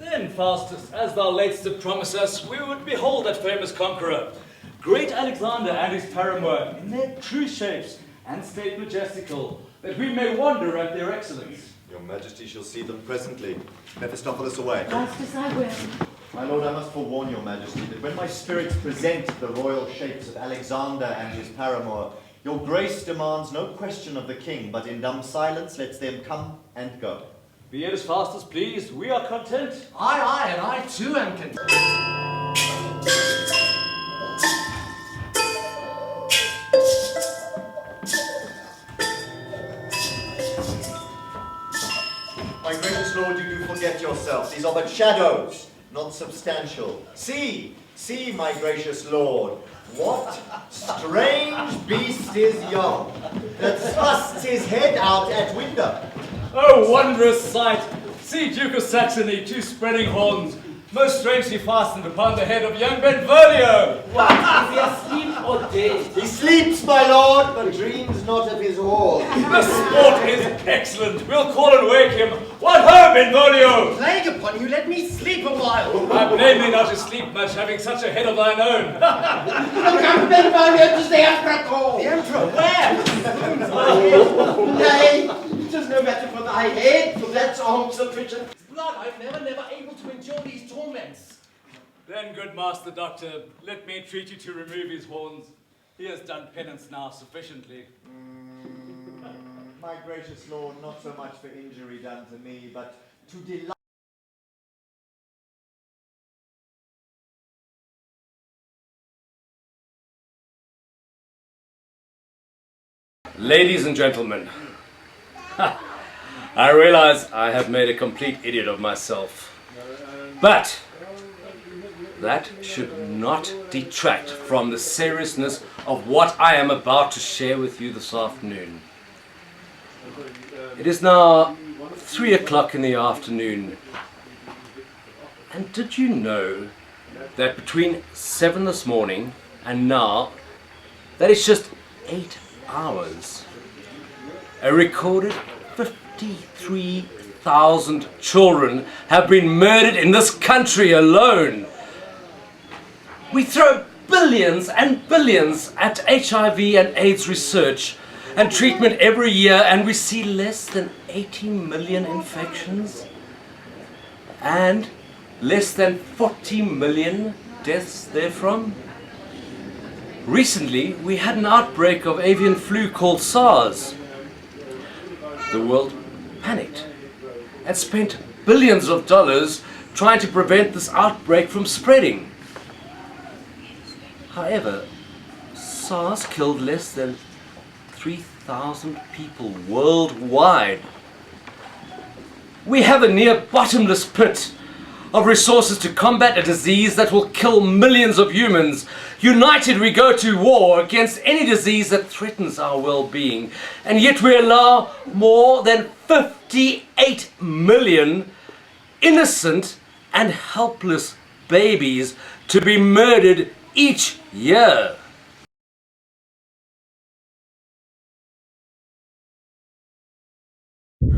Then, Faustus, as thou latest did promise us, we would behold that famous conqueror, great Alexander and his paramour, in their true shapes and state majestical, that we may wonder at their excellence. Your Majesty shall see them presently. Mephistopheles away. Faustus, I will. My lord, I must forewarn your Majesty that when my spirits present the royal shapes of Alexander and his paramour, your grace demands no question of the king, but in dumb silence lets them come and go. Be it as Faustus pleased, we are content. Aye, and I too am content. My gracious lord, you do forget yourself. These are but shadows, not substantial. See, my gracious lord, what strange beast is yon that thrusts his head out at window? Oh, wondrous sight! See Duke of Saxony, two spreading horns, most strangely fastened upon the head of young Benvolio. What, is he asleep or dead? He sleeps, my lord, but dreams not of his hall. The sport is excellent. We'll call and wake him. What ho, Benvolio! Plague upon you, let me sleep a while. I'm namely not to sleep much, having such a head of thine own. Come, Benvolio, 'tis the Emperor call. The Emperor, where? Nay, 'tis no matter for thy head, for that's arms sufficient. Blood, I'm never able to endure these torments. Then, good Master Doctor, let me entreat you to remove his horns. He has done penance now sufficiently. My gracious lord, not so much for injury done to me, but to delight. Ladies and gentlemen, I realize I have made a complete idiot of myself, but that should not detract from the seriousness of what I am about to share with you this afternoon. It is now 3 o'clock in the afternoon, and did you know that between 7 this morning and now, that is just 8 hours, a recorded 53,000 children have been murdered in this country alone. We throw billions and billions at HIV and AIDS research and treatment every year, and we see less than 80 million infections and less than 40 million deaths therefrom. Recently, we had an outbreak of avian flu called SARS. The world panicked and spent billions of dollars trying to prevent this outbreak from spreading. However, SARS killed less than 3,000 people worldwide. We have a near bottomless pit of resources to combat a disease that will kill millions of humans. United, we go to war against any disease that threatens our well-being, and yet we allow more than 58 million innocent and helpless babies to be murdered each year.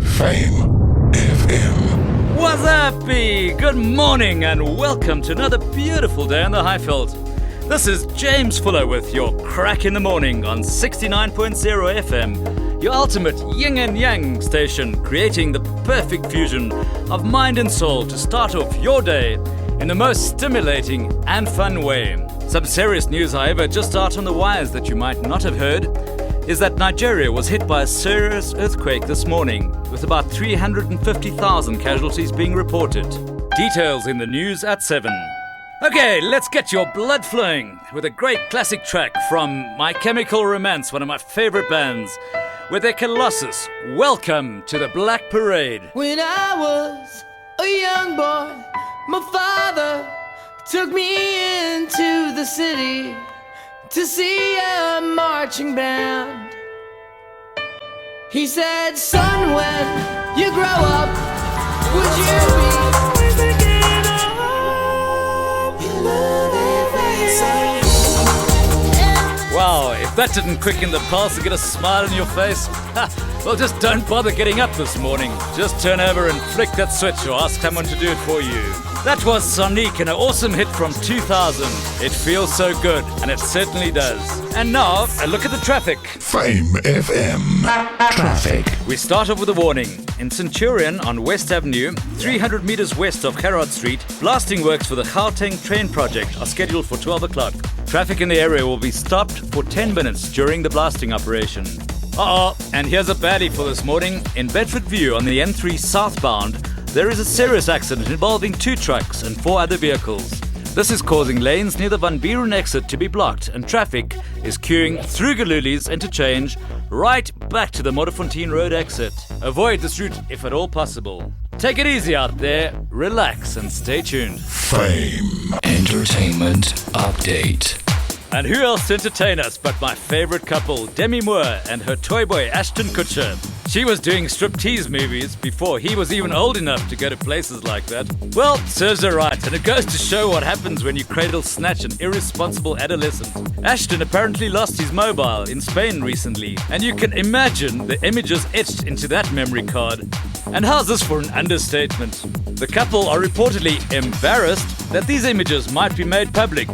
Fame FM. What's up, B? Good morning and welcome to another beautiful day in the Highveld. This is James Fuller with your crack in the morning on 69.0 FM, your ultimate yin and yang station, creating the perfect fusion of mind and soul to start off your day in the most stimulating and fun way. Some serious news, however, just out on the wires that you might not have heard, is that Nigeria was hit by a serious earthquake this morning, with about 350,000 casualties being reported. Details in the news at 7. Okay, let's get your blood flowing with a great classic track from My Chemical Romance, one of my favorite bands, with their Colossus. Welcome to the Black Parade. When I was a young boy, my father took me into the city to see a marching band. He said, son, when you grow up, would you be thinking of your love? Wow, if that didn't quicken the pulse and get a smile on your face? Well, just don't bother getting up this morning. Just turn over and flick that switch or ask someone to do it for you. That was Sonique and an awesome hit from 2000. It feels so good, and it certainly does. And now, a look at the traffic. Fame FM. Traffic. We start off with a warning. In Centurion on West Avenue, 300 meters west of Gerrard Street, blasting works for the Gauteng train project are scheduled for 12 o'clock. Traffic in the area will be stopped for 10 minutes during the blasting operation. And here's a baddie for this morning. In Bedford View on the N3 southbound, there is a serious accident involving 2 trucks and 4 other vehicles. This is causing lanes near the Van Buren exit to be blocked, and traffic is queuing through Galuli's interchange right back to the Modderfontein Road exit. Avoid this route if at all possible. Take it easy out there, relax and stay tuned. Fame. Entertainment Update. And who else to entertain us but my favorite couple, Demi Moore and her toy boy Ashton Kutcher. She was doing striptease movies before he was even old enough to go to places like that. Well, serves her right, and it goes to show what happens when you cradle snatch an irresponsible adolescent. Ashton apparently lost his mobile in Spain recently, and you can imagine the images etched into that memory card. And how's this for an understatement? The couple are reportedly embarrassed that these images might be made public.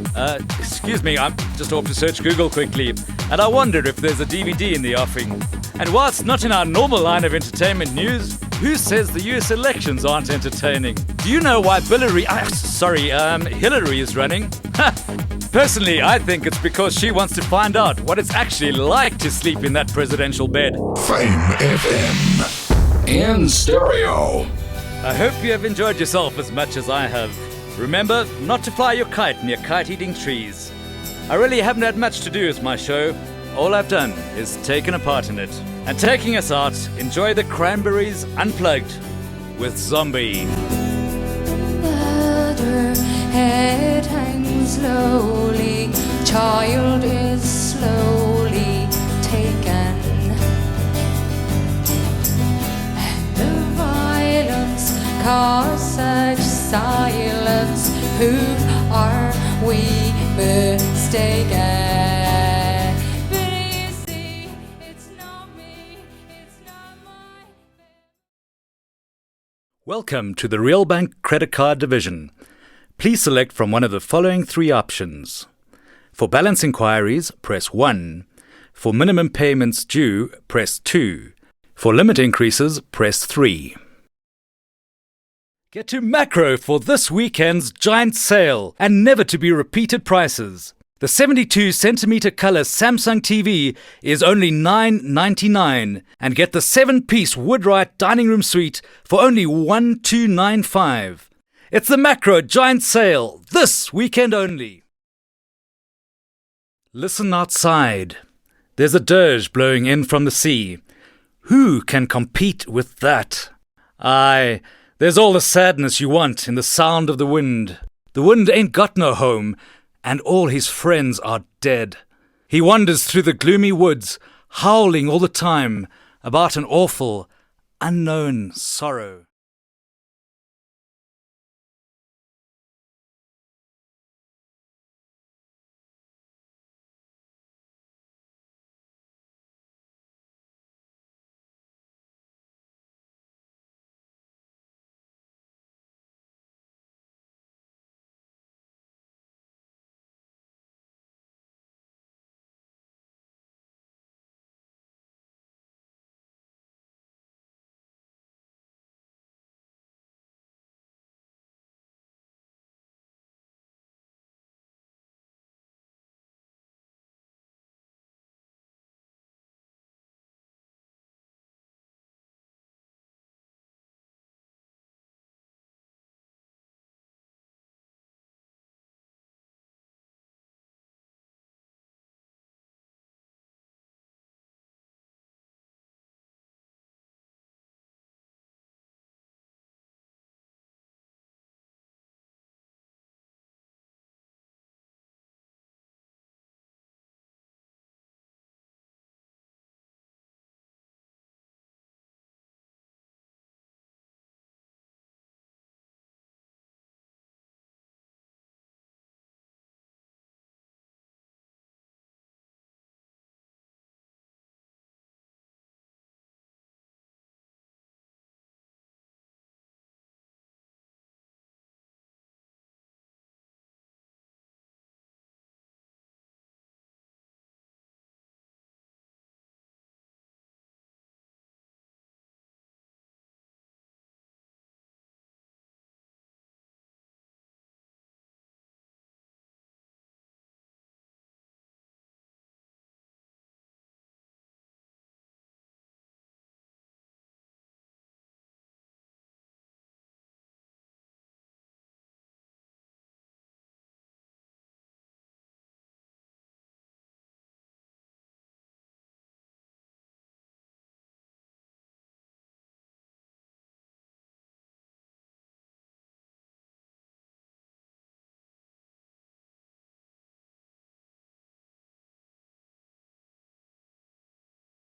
Excuse me, I'm just off to search Google quickly, and I wonder if there's a DVD in the offing. And whilst not in our normal line of entertainment news, who says the US elections aren't entertaining? Do you know why Hillary is running? Personally, I think it's because she wants to find out what it's actually like to sleep in that presidential bed. Fame FM. In stereo. I hope you have enjoyed yourself as much as I have. Remember not to fly your kite near kite-eating trees. I really haven't had much to do with my show. All I've done is taken a part in it. And taking us out, enjoy the Cranberries Unplugged with Zombie. Mother head hangs slowly, child is slowly taken, and the violence caused such silence. Who are we mistaken? Welcome to the Real Bank Credit Card Division. Please select from one of the following 3 options. For balance inquiries, press 1. For minimum payments due, press 2. For limit increases, press 3. Get to Macro for this weekend's giant sale and never to be repeated prices. The 72cm color Samsung TV is only $9.99 and get the 7-piece Woodwright dining room suite for only $1,295. It's the Macro Giant Sale, this weekend only. Listen outside. There's a dirge blowing in from the sea. Who can compete with that? Aye, there's all the sadness you want in the sound of the wind. The wind ain't got no home, and all his friends are dead. He wanders through the gloomy woods, howling all the time about an awful, unknown sorrow.